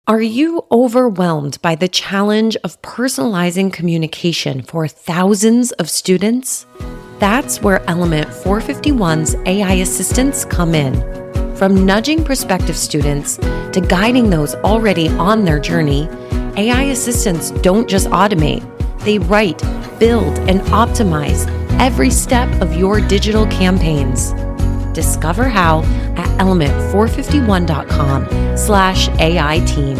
Are you overwhelmed by the challenge of personalizing communication for thousands of students? That's where Element 451's AI assistants come in. From nudging prospective students to guiding those already on their journey, AI assistants don't just automate. They write, build, and optimize every step of your digital campaigns. Discover how at element451.com/AI team.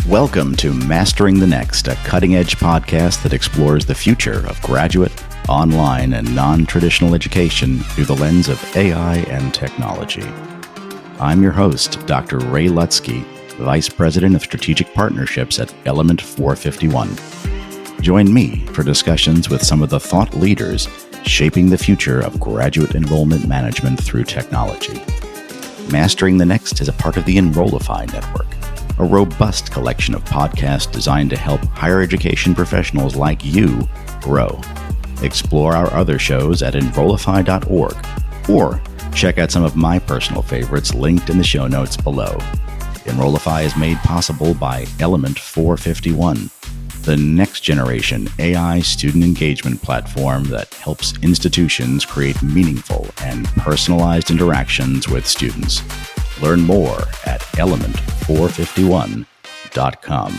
Welcome to Mastering the Next, a cutting-edge podcast that explores the future of graduate, online, and non-traditional education through the lens of AI and technology. I'm your host, Dr. Ray Lutsky, Vice President of Strategic Partnerships at Element 451. Join me for discussions with some of the thought leaders shaping the future of graduate enrollment management through technology. Mastering the Next is a part of the Enrollify Network, a robust collection of podcasts designed to help higher education professionals like you grow. Explore our other shows at enrollify.org or check out some of my personal favorites linked in the show notes below. Enrollify is made possible by Element 451, the next generation AI student engagement platform that helps institutions create meaningful and personalized interactions with students. Learn more at element451.com.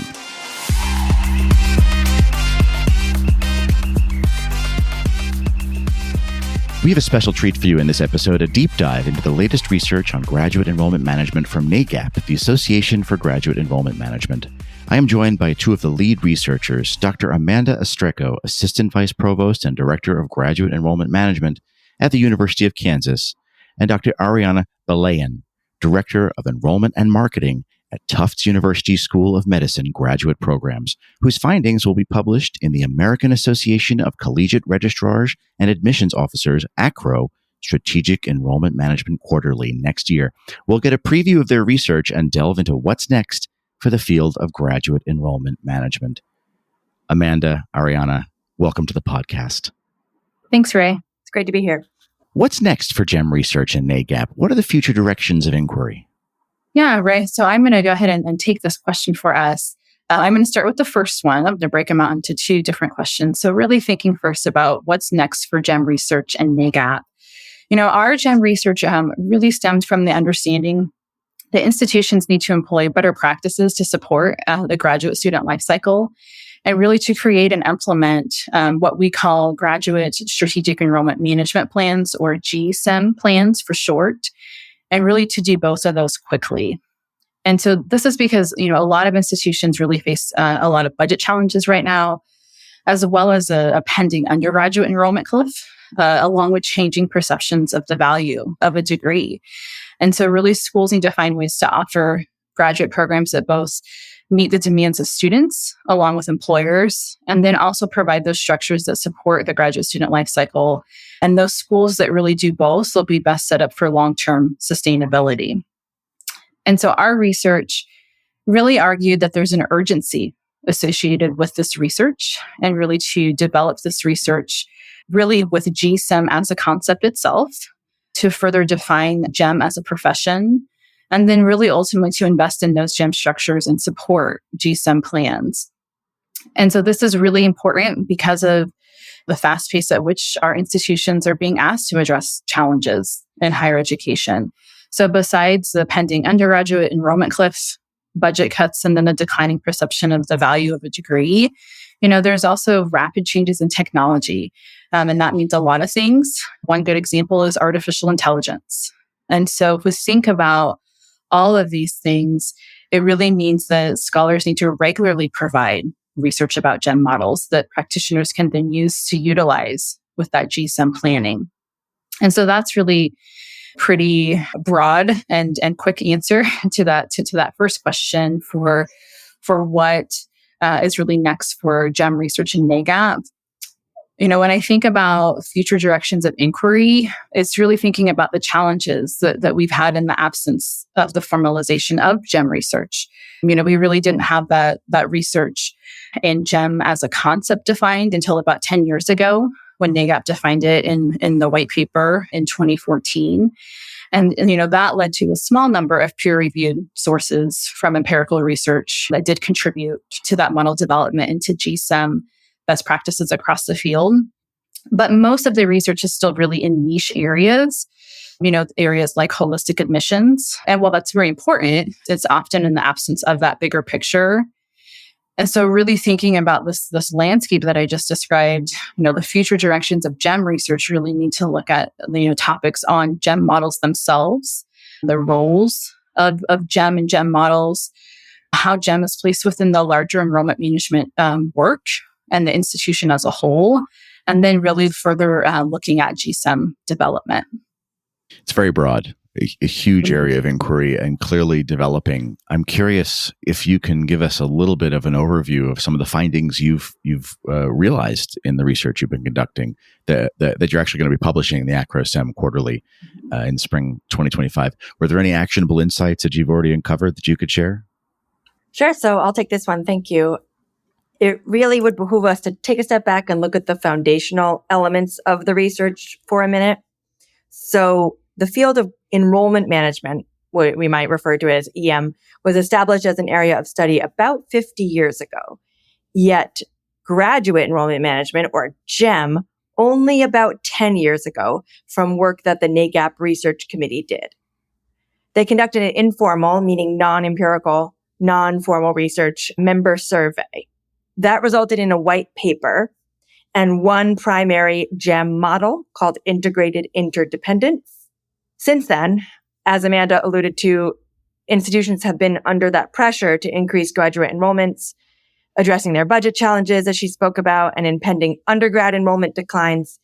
We have a special treat for you in this episode, a deep dive into the latest research on graduate enrollment management from NAGAP, the Association for Graduate Enrollment Management. I am joined by two of the lead researchers, Dr. Amanda Ostreko, Assistant Vice Provost and Director of Graduate Enrollment Management at the University of Kansas, and Dr. Ariana Balayan, Director of Enrollment and Marketing at Tufts University School of Medicine graduate programs, whose findings will be published in the American Association of Collegiate Registrars and Admissions Officers, ACRO, Strategic Enrollment Management Quarterly next year. We'll get a preview of their research and delve into what's next for the field of graduate enrollment management. Amanda, Ariana, welcome to the podcast. Thanks, Ray. It's great to be here. What's next for GEM research and NAGAP? What are the future directions of inquiry? Yeah, Ray. So I'm going to go ahead and take this question for us. I'm going to start with the first one. I'm going to break them out into two different questions. So really thinking first about what's next for GEM research and NAGAP. Our GEM research really stems from the understanding that institutions need to employ better practices to support the graduate student lifecycle and really to create and implement what we call Graduate Strategic Enrollment Management Plans, or GSEM plans for short, and really to do both of those quickly. And so this is because, a lot of institutions really face a lot of budget challenges right now, as well as a pending undergraduate enrollment cliff, along with changing perceptions of the value of a degree. And so really schools need to find ways to offer graduate programs that both meet the demands of students along with employers, and then also provide those structures that support the graduate student life cycle. And those schools that really do both will be best set up for long-term sustainability. And so our research really argued that there's an urgency associated with this research, and really to develop this research really with GSEM as a concept itself, to further define GEM as a profession, and then really ultimately to invest in those GEM structures and support GSEM plans. And so this is really important because of the fast pace at which our institutions are being asked to address challenges in higher education. So besides the pending undergraduate enrollment cliff, budget cuts, and then the declining perception of the value of a degree, there's also rapid changes in technology. And that means a lot of things. One good example is artificial intelligence. And so if we think about all of these things, it really means that scholars need to regularly provide research about GEM models that practitioners can then use to utilize with that GSEM planning. And so that's really pretty broad and quick answer to that first question for what is really next for GEM research and NAGAP. When I think about future directions of inquiry, it's really thinking about the challenges that we've had in the absence of the formalization of GEM research. We really didn't have that research in GEM as a concept defined until about 10 years ago, when NAGAP defined it in the white paper in 2014. And that led to a small number of peer-reviewed sources from empirical research that did contribute to that model development into GSEM best practices across the field. But most of the research is still really in niche areas, areas like holistic admissions. And while that's very important, it's often in the absence of that bigger picture. And so really thinking about this landscape that I just described, the future directions of GEM research really need to look at, topics on GEM models themselves, the roles of GEM and GEM models, how GEM is placed within the larger enrollment management work and the institution as a whole, and then really further looking at GSEM development. It's very broad, a huge area of inquiry and clearly developing. I'm curious if you can give us a little bit of an overview of some of the findings you've realized in the research you've been conducting that you're actually going to be publishing in the ACRO-SEM quarterly in spring 2025. Were there any actionable insights that you've already uncovered that you could share? Sure. So I'll take this one. Thank you. It really would behoove us to take a step back and look at the foundational elements of the research for a minute. So the field of enrollment management, what we might refer to as EM, was established as an area of study about 50 years ago. Yet graduate enrollment management, or GEM, only about 10 years ago from work that the NAGAP Research Committee did. They conducted an informal, meaning non-empirical, non-formal research member survey. That resulted in a white paper and one primary GEM model called integrated interdependence. Since then, as Amanda alluded to, institutions have been under that pressure to increase graduate enrollments, addressing their budget challenges, as she spoke about, and impending undergrad enrollment declines.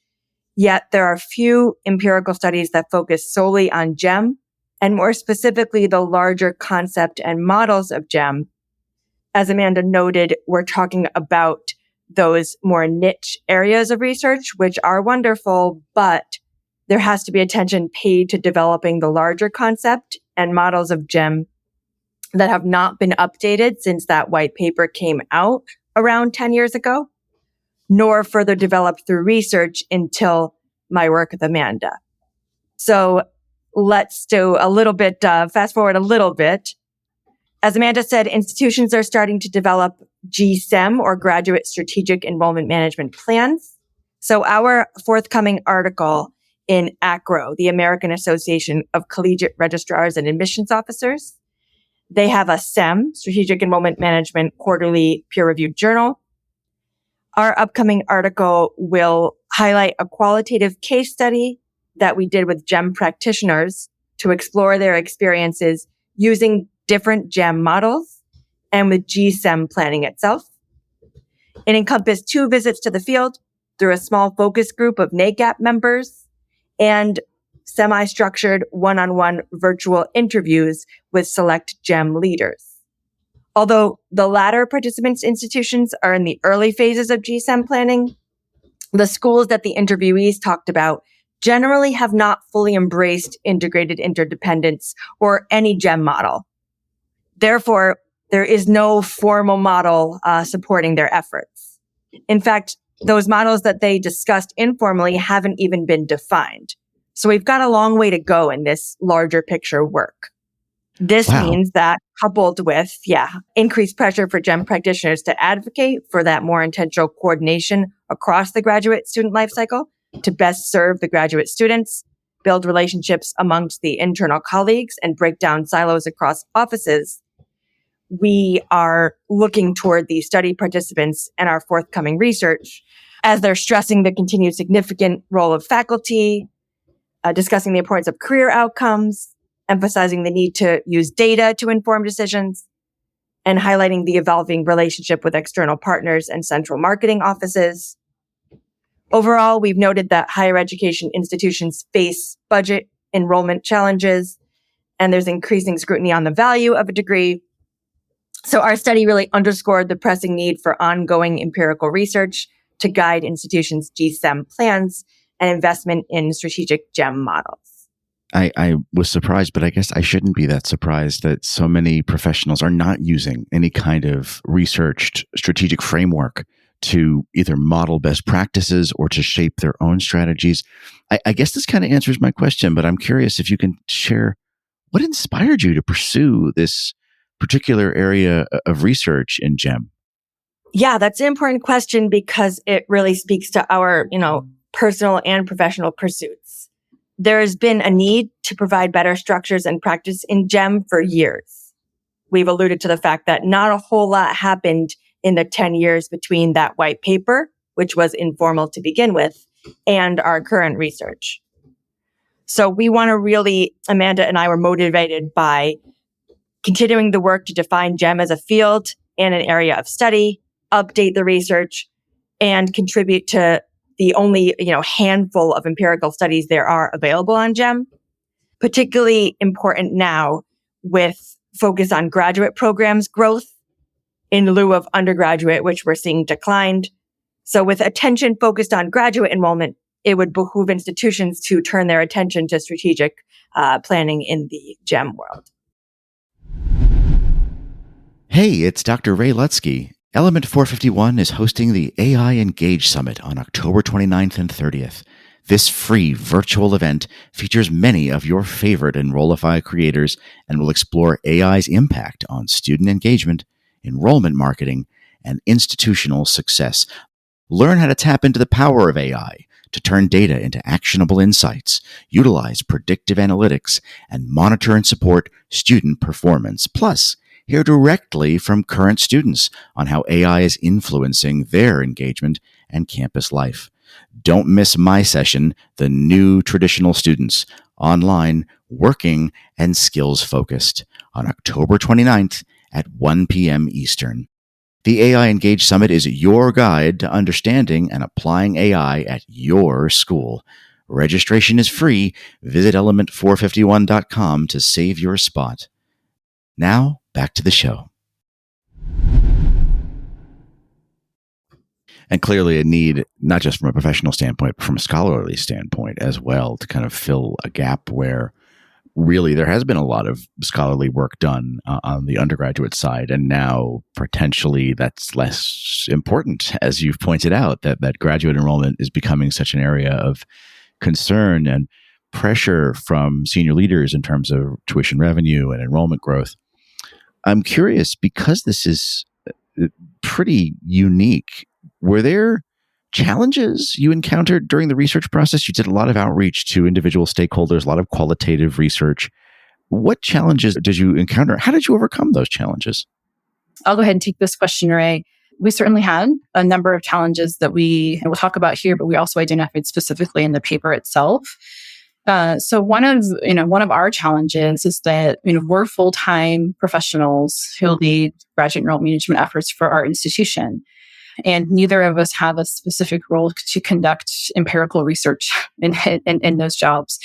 Yet there are few empirical studies that focus solely on GEM, and more specifically, the larger concept and models of GEM. As Amanda noted, we're talking about those more niche areas of research, which are wonderful, but there has to be attention paid to developing the larger concept and models of GEM that have not been updated since that white paper came out around 10 years ago, nor further developed through research until my work with Amanda. So let's do a little bit, fast forward a little bit. As Amanda said, institutions are starting to develop GSEM, or Graduate Strategic Enrollment Management Plans. So our forthcoming article in ACRO, the American Association of Collegiate Registrars and Admissions Officers, they have a SEM, Strategic Enrollment Management, quarterly peer-reviewed journal. Our upcoming article will highlight a qualitative case study that we did with GEM practitioners to explore their experiences using different GEM models and with GSEM planning itself. It encompassed 2 visits to the field through a small focus group of NAGAP members and semi-structured one-on-one virtual interviews with select GEM leaders. Although the latter participants' institutions are in the early phases of GSEM planning, the schools that the interviewees talked about generally have not fully embraced integrated interdependence or any GEM model. Therefore, there is no formal model supporting their efforts. In fact, those models that they discussed informally haven't even been defined. So we've got a long way to go in this larger picture work. This means that coupled with, increased pressure for GEM practitioners to advocate for that more intentional coordination across the graduate student lifecycle to best serve the graduate students, build relationships amongst the internal colleagues, and break down silos across offices, we are looking toward the study participants and our forthcoming research as they're stressing the continued significant role of faculty, discussing the importance of career outcomes, emphasizing the need to use data to inform decisions, and highlighting the evolving relationship with external partners and central marketing offices. Overall, we've noted that higher education institutions face budget enrollment challenges, and there's increasing scrutiny on the value of a degree. So our study really underscored the pressing need for ongoing empirical research to guide institutions' GSEM plans and investment in strategic GEM models. I was surprised, but I guess I shouldn't be that surprised that so many professionals are not using any kind of researched strategic framework to either model best practices or to shape their own strategies. I guess this kind of answers my question, but I'm curious if you can share what inspired you to pursue this particular area of research in GEM. Yeah, that's an important question because it really speaks to our, personal and professional pursuits. There has been a need to provide better structures and practice in GEM for years. We've alluded to the fact that not a whole lot happened in the 10 years between that white paper, which was informal to begin with, and our current research. So we want to really, Amanda and I were motivated by continuing the work to define GEM as a field and an area of study, update the research, and contribute to the only, handful of empirical studies there are available on GEM. Particularly important now with focus on graduate programs growth in lieu of undergraduate, which we're seeing declined. So with attention focused on graduate enrollment, it would behoove institutions to turn their attention to strategic planning in the GEM world. Hey, it's Dr. Ray Lutsky. Element 451 is hosting the AI Engage Summit on October 29th and 30th. This free virtual event features many of your favorite Enrollify creators and will explore AI's impact on student engagement, enrollment marketing, and institutional success. Learn how to tap into the power of AI to turn data into actionable insights, utilize predictive analytics, and monitor and support student performance. Plus, hear directly from current students on how AI is influencing their engagement and campus life. Don't miss my session, The New Traditional Students, online, working, and skills-focused, on October 29th at 1 p.m. Eastern. The AI Engage Summit is your guide to understanding and applying AI at your school. Registration is free. Visit element451.com to save your spot. Now, back to the show. And clearly a need, not just from a professional standpoint, but from a scholarly standpoint as well, to kind of fill a gap where really there has been a lot of scholarly work done on the undergraduate side. And now potentially that's less important, as you've pointed out, that graduate enrollment is becoming such an area of concern and pressure from senior leaders in terms of tuition revenue and enrollment growth. I'm curious, because this is pretty unique, were there challenges you encountered during the research process? You did a lot of outreach to individual stakeholders, a lot of qualitative research. What challenges did you encounter? How did you overcome those challenges? I'll go ahead and take this question, Ray. We certainly had a number of challenges that we'll talk about here, but we also identified specifically in the paper itself. So one of our challenges is that, we're full-time professionals who lead graduate enrollment management efforts for our institution. And neither of us have a specific role to conduct empirical research in those jobs.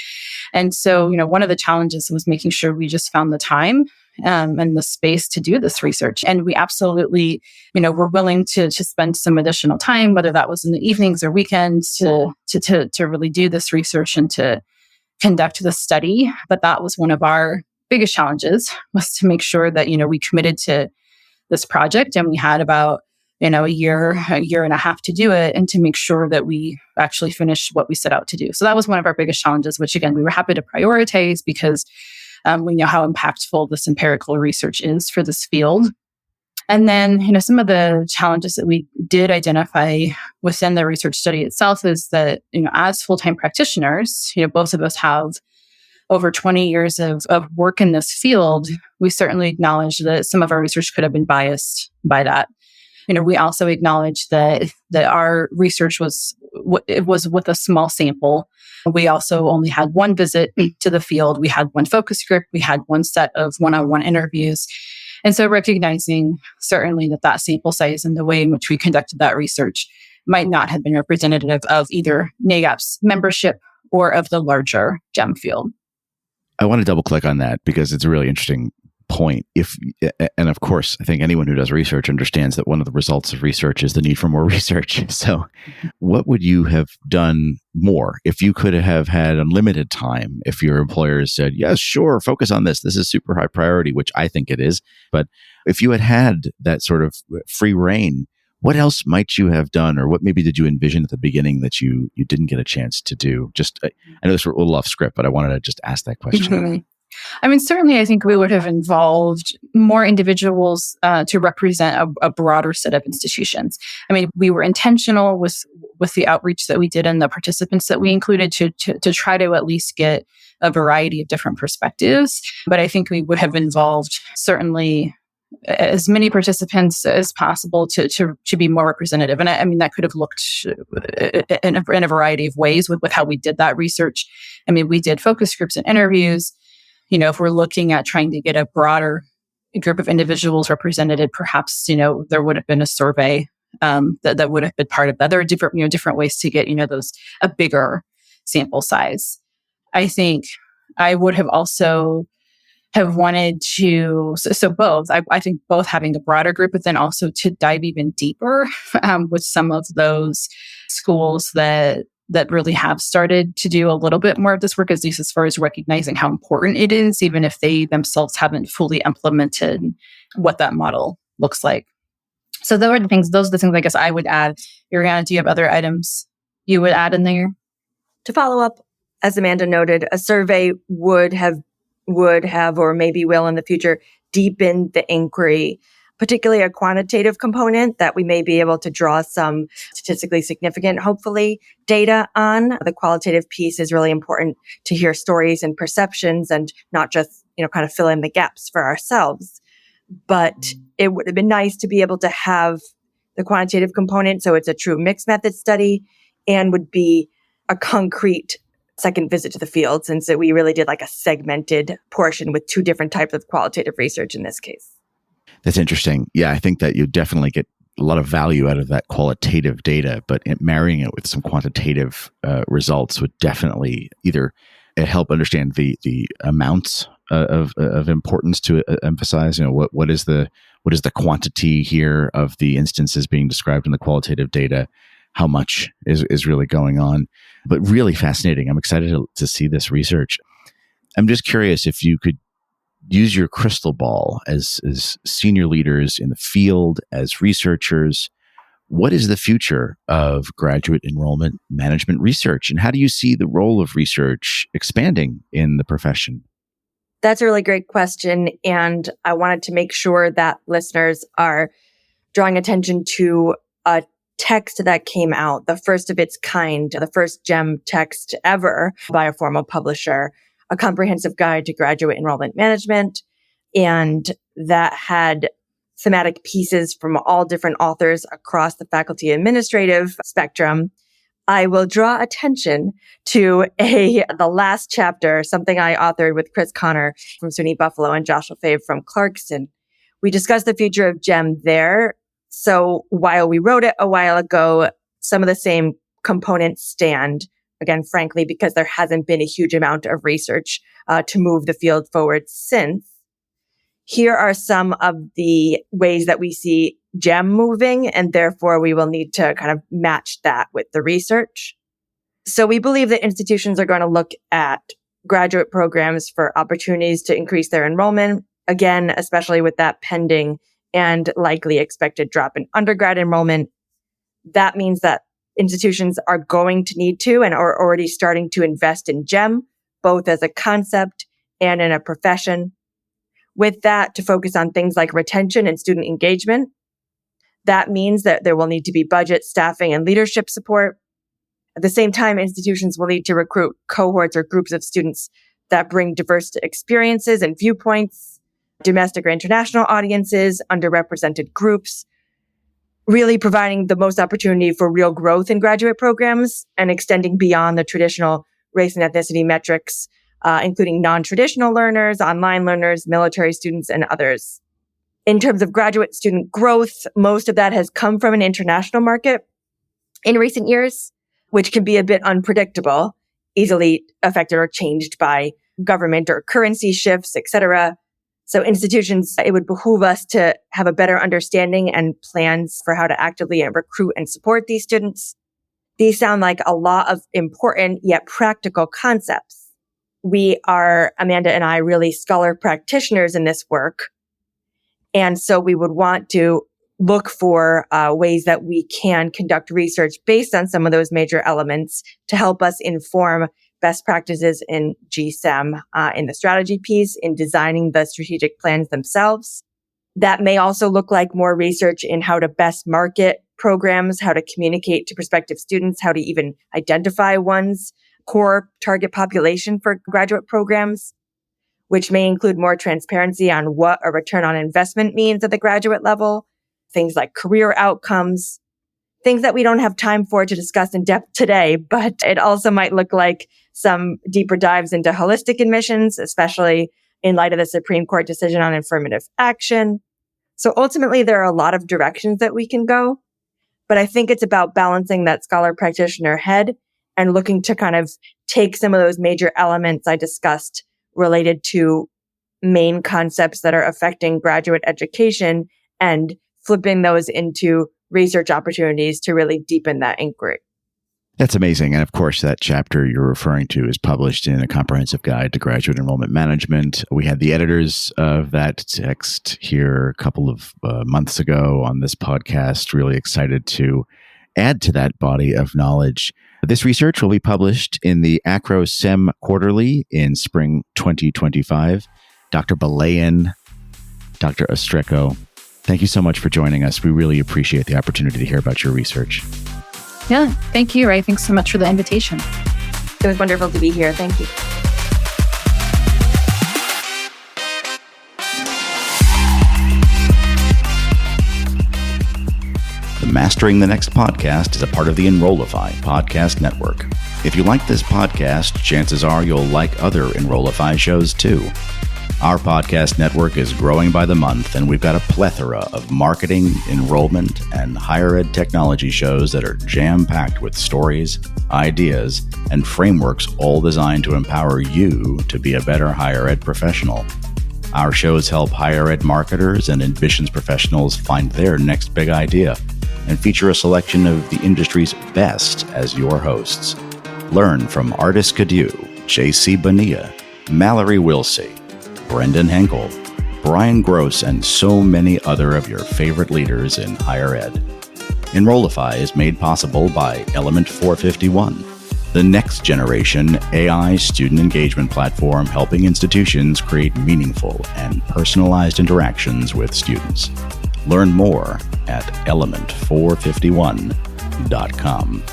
And so, one of the challenges was making sure we just found the time and the space to do this research. And we absolutely, were willing to spend some additional time, whether that was in the evenings or weekends, to really do this research and to conduct the study. But that was one of our biggest challenges, was to make sure that, we committed to this project and we had about, a year and a half to do it, and to make sure that we actually finished what we set out to do. So that was one of our biggest challenges, which again, we were happy to prioritize because we know how impactful this empirical research is for this field. And then, some of the challenges that we did identify within the research study itself is that, as full-time practitioners, both of us have over 20 years of work in this field. We certainly acknowledge that some of our research could have been biased by that. We also acknowledge that our research was with a small sample. We also only had one visit to the field. We had one focus group. We had one set of one-on-one interviews. And so recognizing certainly that sample size and the way in which we conducted that research might not have been representative of either NAGAP's membership or of the larger GEM field. I want to double click on that because it's a really interesting point, and of course, I think anyone who does research understands that one of the results of research is the need for more research. So what would you have done more if you could have had unlimited time? If your employers said, yes, sure, focus on this. This is super high priority, which I think it is. But if you had that sort of free reign, what else might you have done, or what maybe did you envision at the beginning that you didn't get a chance to do? Just, I know this is a little off script, but I wanted to just ask that question. Mm-hmm. I mean, certainly, I think we would have involved more individuals to represent a broader set of institutions. I mean, we were intentional with the outreach that we did and the participants that we included to try to at least get a variety of different perspectives. But I think we would have involved certainly as many participants as possible to be more representative. And I mean, that could have looked in a variety of ways with how we did that research. I mean, we did focus groups and interviews. You know, if we're looking at trying to get a broader group of individuals represented, perhaps, there would have been a survey that would have been part of that. There are different ways to get, a bigger sample size. I think I would have also have wanted to, so both, I think both having the broader group, but then also to dive even deeper with some of those schools that really have started to do a little bit more of this work, at least as far as recognizing how important it is, even if they themselves haven't fully implemented what that model looks like. So those are the things I guess I would add. Ariana, do you have other items you would add in there? To follow up, as Amanda noted, a survey would have or maybe will in the future deepen the inquiry, particularly a quantitative component that we may be able to draw some statistically significant, hopefully, data on. The qualitative piece is really important to hear stories and perceptions and not just, kind of fill in the gaps for ourselves. But it would have been nice to be able to have the quantitative component, so it's a true mixed method study, and would be a concrete second visit to the field, since we really did like a segmented portion with two different types of qualitative research in this case. That's interesting. Yeah, I think that you definitely get a lot of value out of that qualitative data, but marrying it with some quantitative results would definitely either help understand the amounts of importance to emphasize. What is the quantity here of the instances being described in the qualitative data? How much is really going on? But really fascinating. I'm excited to see this research. I'm just curious if you could use your crystal ball as senior leaders in the field, as researchers. What is the future of graduate enrollment management research, and how do you see the role of research expanding in the profession? That's a really great question, and I wanted to make sure that listeners are drawing attention to a text that came out, the first of its kind, the first GEM text ever by a formal publisher, a comprehensive guide to graduate enrollment management. And that had thematic pieces from all different authors across the faculty administrative spectrum. I will draw attention to the last chapter, something I authored with Chris Connor from SUNY Buffalo and Josh Lefebvre from Clarkson. We discussed the future of GEM there. So while we wrote it a while ago, some of the same components stand, again, frankly, because there hasn't been a huge amount of research to move the field forward since. Here are some of the ways that we see GEM moving, and therefore we will need to kind of match that with the research. So we believe that institutions are going to look at graduate programs for opportunities to increase their enrollment, again, especially with that pending and likely expected drop in undergrad enrollment. That means that institutions are going to need to and are already starting to invest in GEM, both as a concept and in a profession. With that, to focus on things like retention and student engagement. That means that there will need to be budget, staffing, and leadership support. At the same time, institutions will need to recruit cohorts or groups of students that bring diverse experiences and viewpoints, domestic or international audiences, underrepresented groups, really providing the most opportunity for real growth in graduate programs and extending beyond the traditional race and ethnicity metrics, including non-traditional learners, online learners, military students, and others. In terms of graduate student growth, most of that has come from an international market in recent years, which can be a bit unpredictable, easily affected or changed by government or currency shifts, etc. So institutions, it would behoove us to have a better understanding and plans for how to actively recruit and support these students. These sound like a lot of important yet practical concepts. We are, Amanda and I, really scholar practitioners in this work. And so we would want to look for ways that we can conduct research based on some of those major elements to help us inform best practices in GSEM, in the strategy piece, in designing the strategic plans themselves. That may also look like more research in how to best market programs, how to communicate to prospective students, how to even identify one's core target population for graduate programs, which may include more transparency on what a return on investment means at the graduate level, things like career outcomes, things that we don't have time for to discuss in depth today, but it also might look like some deeper dives into holistic admissions, especially in light of the Supreme Court decision on affirmative action. So ultimately, there are a lot of directions that we can go, but I think it's about balancing that scholar practitioner head and looking to kind of take some of those major elements I discussed related to main concepts that are affecting graduate education and flipping those into research opportunities to really deepen that inquiry. That's amazing. And of course, that chapter you're referring to is published in a comprehensive guide to graduate enrollment management. We had the editors of that text here a couple of months ago on this podcast. Really excited to add to that body of knowledge. This research will be published in the Acro SEM Quarterly in spring 2025. Dr. Balayan, Dr. Ostreko, thank you so much for joining us. We really appreciate the opportunity to hear about your research. Yeah, thank you, Ray. Thanks so much for the invitation. It was wonderful to be here. Thank you. The Mastering the Next podcast is a part of the Enrollify podcast network. If you like this podcast, chances are you'll like other Enrollify shows too. Our podcast network is growing by the month, and we've got a plethora of marketing, enrollment, and higher ed technology shows that are jam-packed with stories, ideas, and frameworks all designed to empower you to be a better higher ed professional. Our shows help higher ed marketers and admissions professionals find their next big idea and feature a selection of the industry's best as your hosts. Learn from Artis Cadieux, J.C. Bonilla, Mallory Wilsey, Brendan Henkel, Brian Gross, and so many other of your favorite leaders in higher ed. Enrollify is made possible by Element 451, the next generation AI student engagement platform helping institutions create meaningful and personalized interactions with students. Learn more at element451.com.